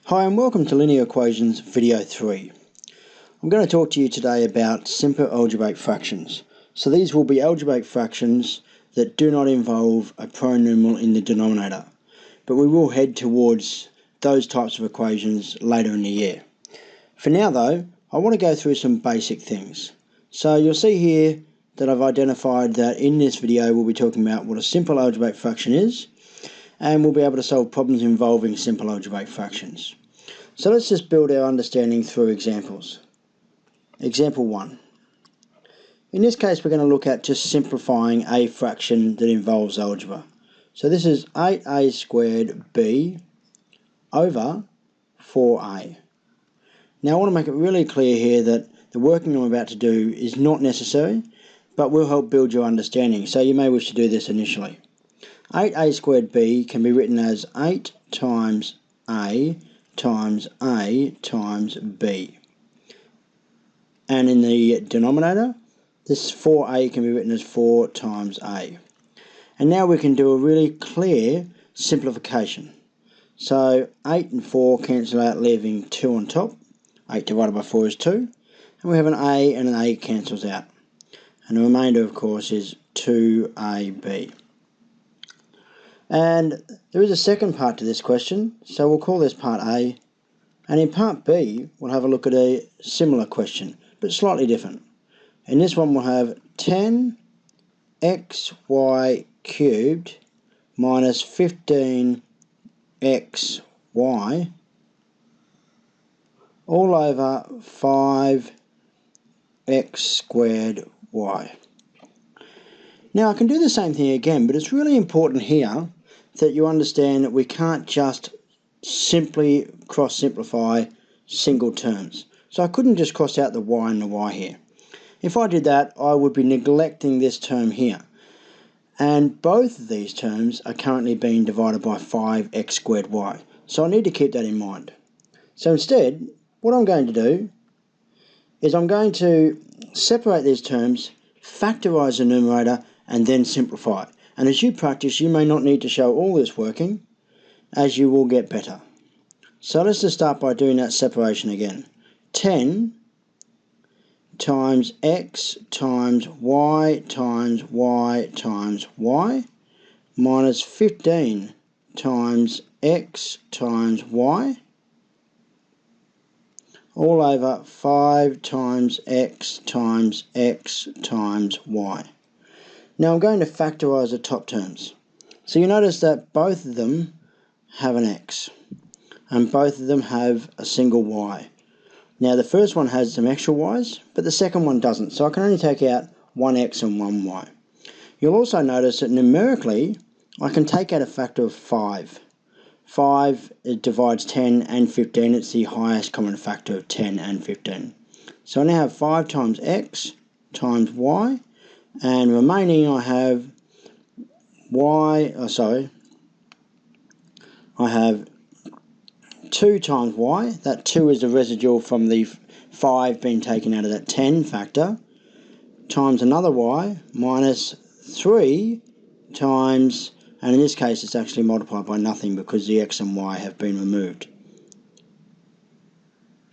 Hi and welcome to Linear Equations video 3. I'm going to talk to you today about simple algebraic fractions. So these will be algebraic fractions that do not involve a pronumeral in the denominator, but we will head towards those types of equations later in the year. For now though, I want to go through some basic things. So you'll see here that I've identified that in this video we'll be talking about what a simple algebraic fraction is, and we'll be able to solve problems involving simple algebraic fractions. So let's just build our understanding through examples. Example 1. In this case we're going to look at just simplifying a fraction that involves algebra. So this is 8a squared b over 4a. Now I want to make it really clear here that the working I'm about to do is not necessary, but will help build your understanding, so you may wish to do this initially. 8a squared b can be written as 8 times a times a times b. And in the denominator, this 4a can be written as 4 times a. And now we can do a really clear simplification. So 8 and 4 cancel out, leaving 2 on top. 8 divided by 4 is 2. And we have an a, and an a cancels out. And the remainder, of course, is 2ab. And there is a second part to this question, so we'll call this part A. And in part B, we'll have a look at a similar question, but slightly different. In this one, we'll have 10xy cubed minus 15xy all over 5x squared y. Now I can do the same thing again, but it's really important here that you understand that we can't just simply cross-simplify single terms. So I couldn't just cross out the y and the y here. If I did that, I would be neglecting this term here. And both of these terms are currently being divided by 5x squared y. So I need to keep that in mind. So instead, what I'm going to do is I'm going to separate these terms, factorize the numerator, and then simplify. And as you practice, you may not need to show all this working, as you will get better. So let's just start by doing that separation again. 10 times x times y times y times y minus 15 times x times y all over 5 times x times y. Now I'm going to factorize the top terms. So you notice that both of them have an x, and both of them have a single y. Now the first one has some extra y's, but the second one doesn't, so I can only take out one x and one y. You'll also notice that numerically, I can take out a factor of 5. 5, it divides 10 and 15, it's the highest common factor of 10 and 15. So I now have 5 times x times y, and remaining I have I have 2 times y. That 2 is the residual from the 5 being taken out of that 10 factor, times another y, minus 3 times, and in this case it's actually multiplied by nothing because the x and y have been removed.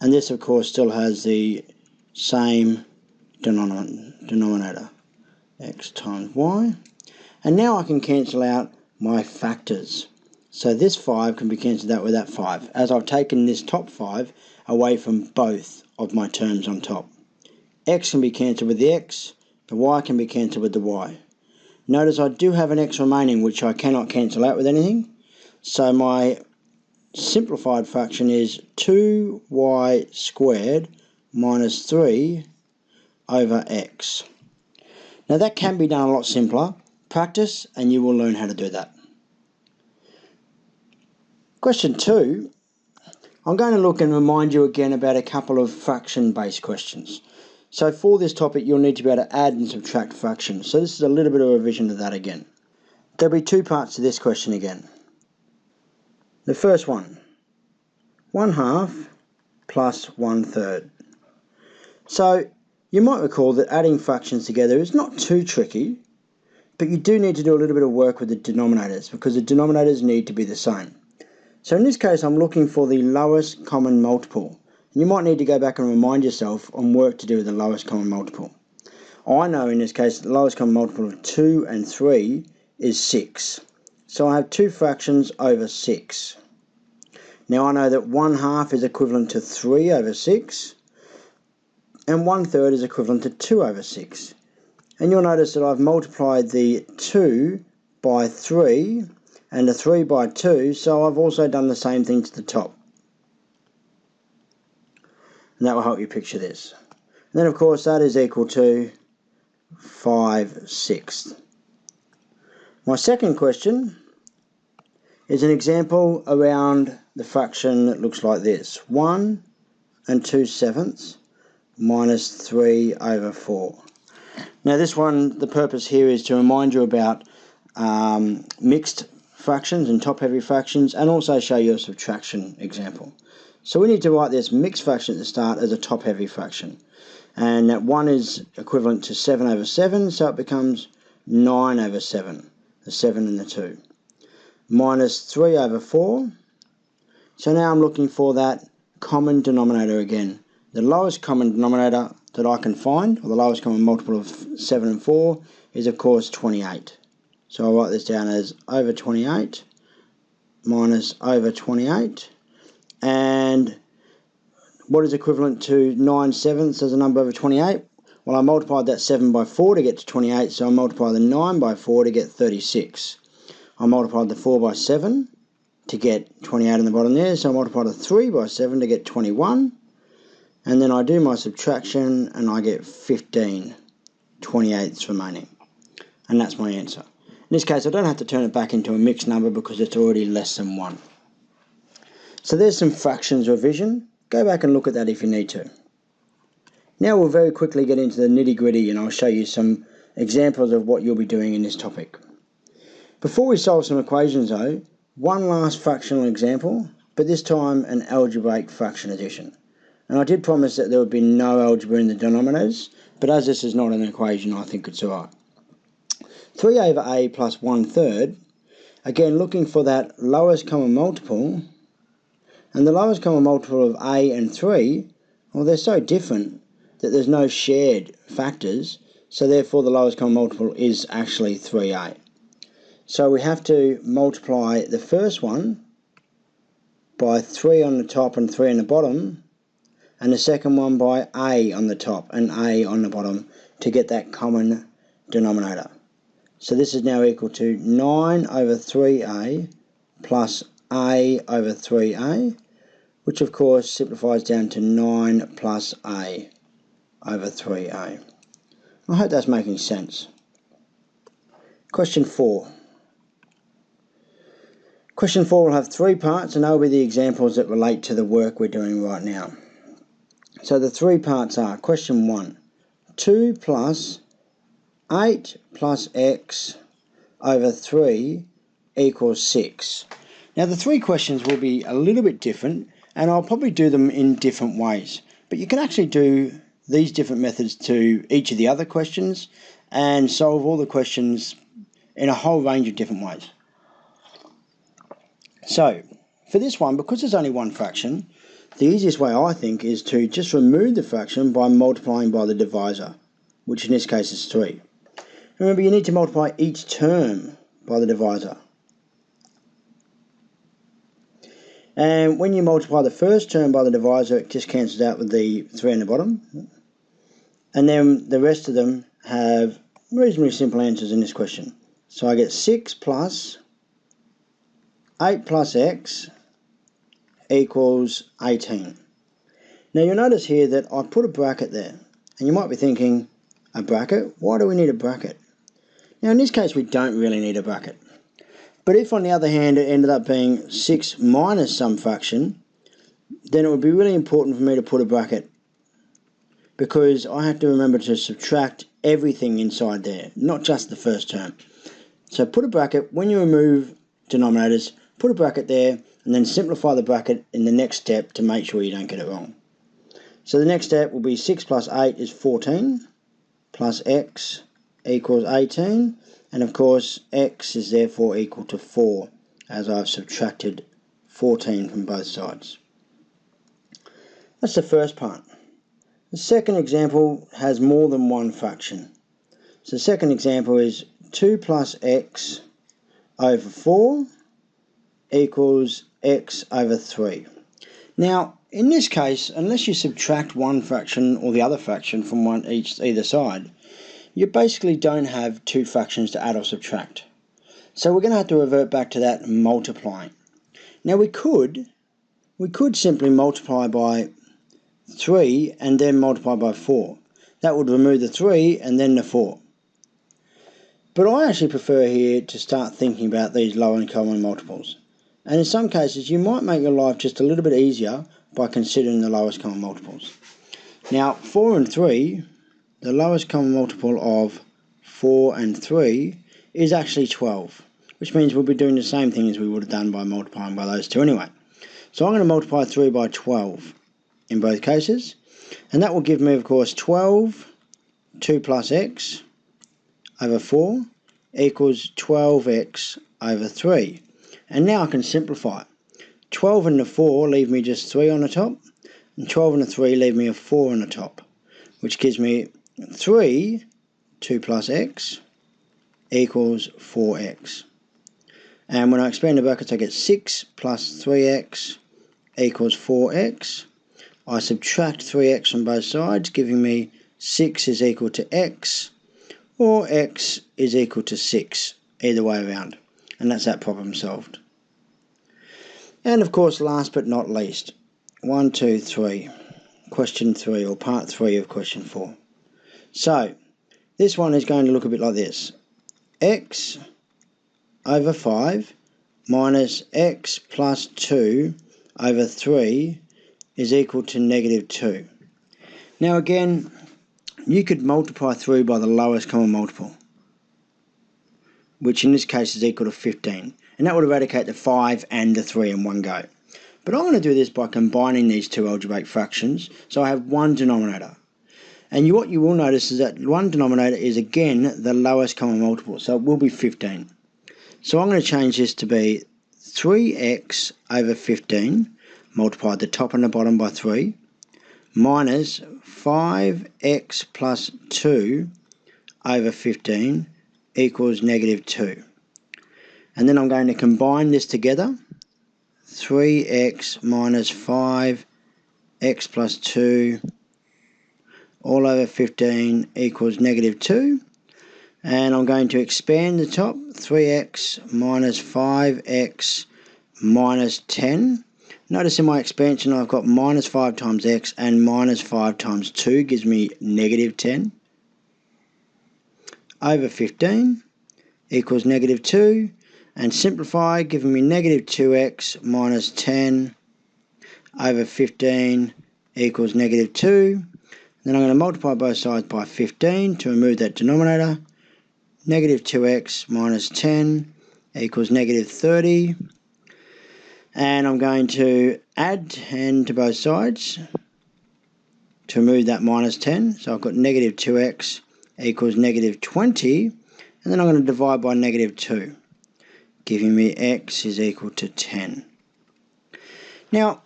And this of course still has the same denominator, x times y. And now I can cancel out my factors. So this 5 can be cancelled out with that 5, as I've taken this top 5 away from both of my terms on top. X can be cancelled with the x, the y can be cancelled with the y. Notice I do have an x remaining which I cannot cancel out with anything, so my simplified fraction is 2y squared minus 3 over x. Now that can be done a lot simpler. Practice and you will learn how to do that. Question 2, I'm going to look and remind you again about a couple of fraction-based questions. So for this topic, you'll need to be able to add and subtract fractions. So this is a little bit of a revision of that again. There'll be two parts to this question again. The first one, 1/2 plus 1/3. So you might recall that adding fractions together is not too tricky, but you do need to do a little bit of work with the denominators because the denominators need to be the same. So in this case, I'm looking for the lowest common multiple. And you might need to go back and remind yourself on work to do with the lowest common multiple. I know in this case the lowest common multiple of 2 and 3 is 6. So I have two fractions over 6. Now I know that 1/2 is equivalent to 3 over 6, and 1/3 is equivalent to 2 over 6. And you'll notice that I've multiplied the 2 by 3 and the 3 by 2, so I've also done the same thing to the top. And that will help you picture this. And then of course that is equal to 5/6. My second question is an example around the fraction that looks like this. 1 2/7 minus 3 over 4. Now this one, the purpose here is to remind you about mixed fractions and top-heavy fractions, and also show you a subtraction example. So we need to write this mixed fraction at the start as a top-heavy fraction. And that 1 is equivalent to 7 over 7, so it becomes 9 over 7, the 7 and the 2. Minus 3 over 4. So now I'm looking for that common denominator again. The lowest common denominator that I can find, or the lowest common multiple of 7 and 4, is of course 28. So I'll write this down as over 28 minus over 28. And what is equivalent to 9/7 as a number over 28? Well, I multiplied that 7 by 4 to get to 28, so I multiply the 9 by 4 to get 36. I multiplied the 4 by 7 to get 28 on the bottom there, so I multiply the 3 by 7 to get 21. And then I do my subtraction and I get 15 28ths remaining. And that's my answer. In this case, I don't have to turn it back into a mixed number because it's already less than 1. So there's some fractions revision. Go back and look at that if you need to. Now we'll very quickly get into the nitty-gritty, and I'll show you some examples of what you'll be doing in this topic. Before we solve some equations though, one last fractional example, but this time an algebraic fraction addition. And I did promise that there would be no algebra in the denominators, but as this is not an equation, I think it's alright. 3 over a plus 1/3, again looking for that lowest common multiple, and the lowest common multiple of a and 3, well, they're so different that there's no shared factors, so therefore the lowest common multiple is actually 3a. So we have to multiply the first one by 3 on the top and 3 on the bottom, and the second one by a on the top and a on the bottom to get that common denominator. So this is now equal to 9 over 3a plus a over 3a, which of course simplifies down to 9 plus a over 3a. I hope that's making sense. Question 4. Question 4 will have 3 parts, and they'll be the examples that relate to the work we're doing right now. So the 3 parts are, question 1, 2 plus 8 plus x over 3 equals 6. Now the 3 questions will be a little bit different, and I'll probably do them in different ways. But you can actually do these different methods to each of the other questions and solve all the questions in a whole range of different ways. So for this one, because there's only one fraction, the easiest way I think is to just remove the fraction by multiplying by the divisor, which in this case is 3. Remember, you need to multiply each term by the divisor. And when you multiply the first term by the divisor, it just cancels out with the 3 on the bottom. And then the rest of them have reasonably simple answers in this question. So I get 6 plus 8 plus x equals 18. Now you'll notice here that I put a bracket there. And you might be thinking, a bracket? Why do we need a bracket? Now in this case we don't really need a bracket. But if on the other hand it ended up being 6 minus some fraction, then it would be really important for me to put a bracket, because I have to remember to subtract everything inside there, not just the first term. So put a bracket. When you remove denominators, put a bracket there, and then simplify the bracket in the next step to make sure you don't get it wrong. So the next step will be 6 plus 8 is 14, plus x equals 18, and of course x is therefore equal to 4, as I've subtracted 14 from both sides. That's the first part. The second example has more than one fraction. So the second example is 2 plus x over 4 equals x over 3. Now, in this case, unless you subtract one fraction or the other fraction from either side, you basically don't have two fractions to add or subtract. So we're going to have to revert back to that multiplying. Now we could simply multiply by 3 and then multiply by 4. That would remove the 3 and then the 4. But I actually prefer here to start thinking about these lower common multiples. And in some cases you might make your life just a little bit easier by considering the lowest common multiples. Now 4 and 3, the lowest common multiple of 4 and 3 is actually 12, which means we'll be doing the same thing as we would have done by multiplying by those two anyway. So I'm going to multiply 3 by 12 in both cases, and that will give me, of course, 12, 2 plus x over 4 equals 12x over 3. And now I can simplify. 12 and the 4 leave me just 3 on the top, and 12 and the 3 leave me a 4 on the top, which gives me 3, 2 plus x equals 4x. And when I expand the brackets, I get 6 plus 3x equals 4x. I subtract 3x from both sides, giving me 6 is equal to x, or x is equal to 6, either way around. And that's that problem solved. And of course, last but not least, 1, 2, 3, question 3, or part 3 of question 4. So, this one is going to look a bit like this. X over 5 minus x plus 2 over 3 is equal to negative 2. Now again, you could multiply through by the lowest common multiple, which in this case is equal to 15. And that would eradicate the 5 and the 3 in one go. But I'm going to do this by combining these two algebraic fractions, so I have one denominator. And what you will notice is that one denominator is again the lowest common multiple, so it will be 15. So I'm going to change this to be 3x over 15, multiply the top and the bottom by 3, minus 5x plus 2 over 15 equals negative 2. And then I'm going to combine this together. 3x minus 5x plus 2 all over 15 equals negative 2. And I'm going to expand the top. 3x minus 5x minus 10. Notice in my expansion I've got minus 5 times x, and minus 5 times 2 gives me negative 10 over 15 equals negative 2, and simplify, giving me negative 2x minus 10 over 15 equals negative 2. Then I'm going to multiply both sides by 15 to remove that denominator. Negative 2x minus 10 equals negative 30. And I'm going to add 10 to both sides to remove that minus 10. So I've got negative 2x equals negative 20. And then I'm going to divide by negative 2, giving me x is equal to 10. Now,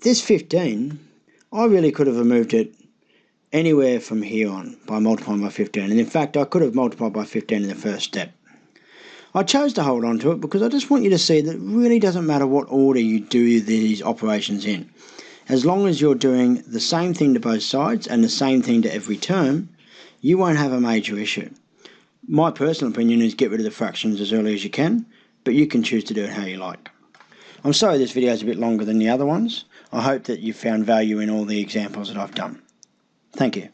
this 15, I really could have removed it anywhere from here on by multiplying by 15. And in fact, I could have multiplied by 15 in the first step. I chose to hold on to it because I just want you to see that it really doesn't matter what order you do these operations in. As long as you're doing the same thing to both sides and the same thing to every term, you won't have a major issue. My personal opinion is get rid of the fractions as early as you can, but you can choose to do it how you like. I'm sorry this video is a bit longer than the other ones. I hope that you found value in all the examples that I've done. Thank you.